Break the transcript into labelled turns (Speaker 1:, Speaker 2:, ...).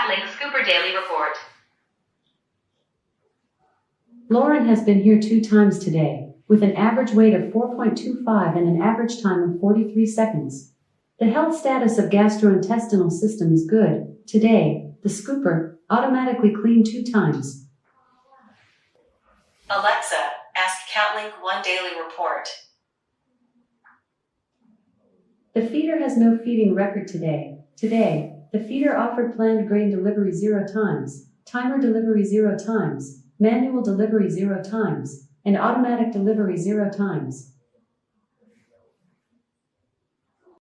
Speaker 1: CATLINK Scooper Daily Report.
Speaker 2: Lauren has been here 2 times today, with an average weight of 4.25 and an average time of 43 seconds. The health status of gastrointestinal system is good. Today, the scooper automatically cleaned 2 times.
Speaker 3: Alexa, ask CATLINK 1 daily report.
Speaker 2: The feeder has no feeding record today. Today, the feeder offered planned grain delivery 0 times, timer delivery 0 times, manual delivery 0 times, and automatic delivery 0 times.